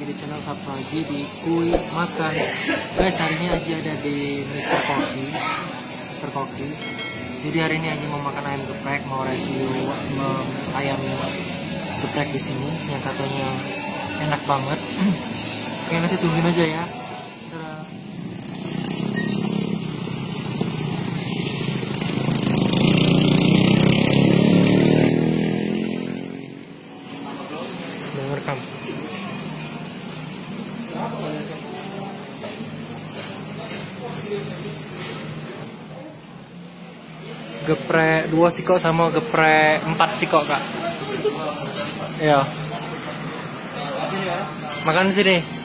di channel Sabtu Aji di Kui Makan. Guys, hari ini Aji ada di Mr. Koki. Jadi hari ini Aji mau makan ayam geprek, mau review ayam geprek di sini yang katanya enak banget. Oke, nanti tungguin aja ya. Rekam. Geprek 2 siko sama geprek 4 siko, Kak. Iya. Makan sini.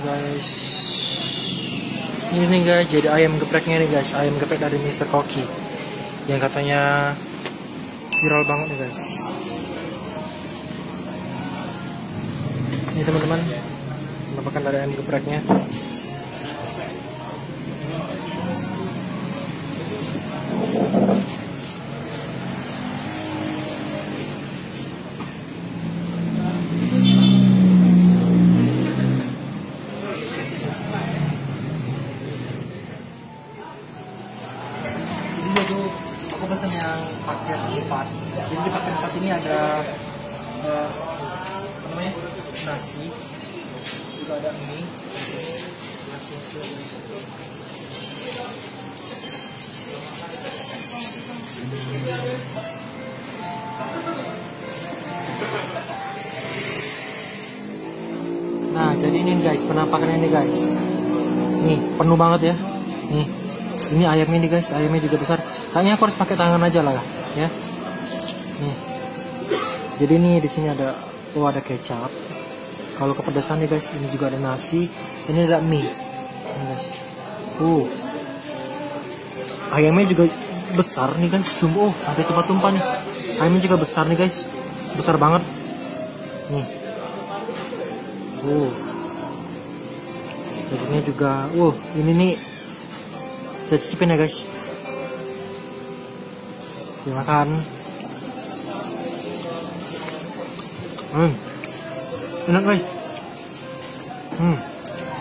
Guys, ini guys, jadi ayam gepreknya nih guys, ayam geprek dari Mr. Koki yang katanya viral banget nih guys. Ini teman-teman, penampakan dari ayam gepreknya. Aku pesan yang paket 4. Jadi di paket 4 ini ada apa namanya, nasi, juga ada mie, nasi itu. Nah, jadi ini guys, penampakannya ini guys. Nih, penuh banget ya. Nih, ini ayamnya nih guys, ayamnya juga besar. Kayaknya aku harus pakai tangan aja lah ya. Nih. Jadi ini di sini ada kecap. Kalau kepedasan nih guys, ini juga ada nasi, ini ada mie. Ini guys. Ayamnya juga besar nih guys, jumbo. Sampai tumpah-tumpah nih. Ayamnya juga besar nih guys. Besar banget. Nih. Dagingnya juga. Ini nih. Saya cicipin ya guys. Dimakan. Enak guys.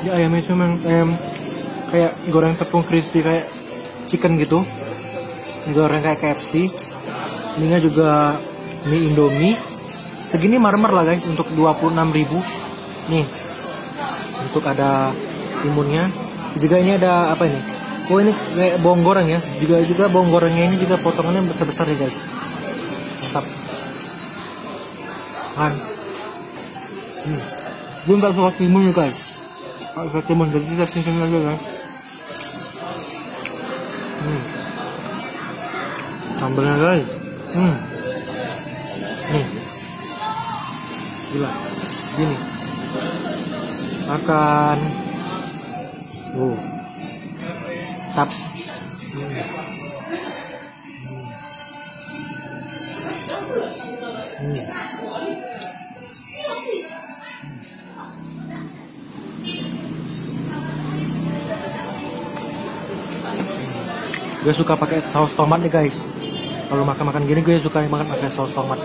Ini ayamnya cuma ayam kayak goreng tepung crispy kayak chicken gitu. Goreng kayak KFC. Ininya juga mie Indomie. Segini marmer lah guys untuk 26.000. Nih. Untuk ada timunnya. Juga ini ada apa ini? Ini kayak bawang goreng ya. Juga bawang gorengnya ini juga potongannya besar-besar ya guys. Mantap. Gue nggak suka timun ya guys. Nggak suka timun, jadi kita cincin aja ya. Sambalnya guys. Nih. Gila. Segini. Makan. Tap. Gue suka pakai saus tomat nih guys. Kalau makan gini gue suka makan pakai saus tomat.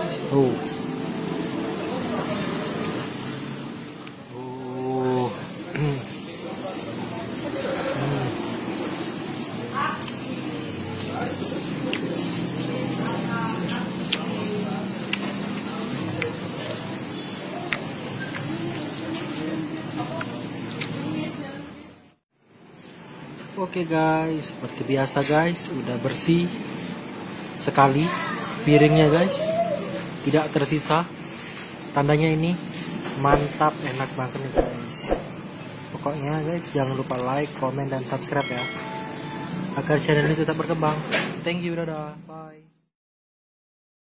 Oke guys, seperti biasa guys, udah bersih sekali piringnya guys, tidak tersisa. Tandanya ini mantap, enak banget nih guys. Pokoknya guys, jangan lupa like, comment, dan subscribe ya, agar channel ini tetap berkembang. Thank you, dadah, bye.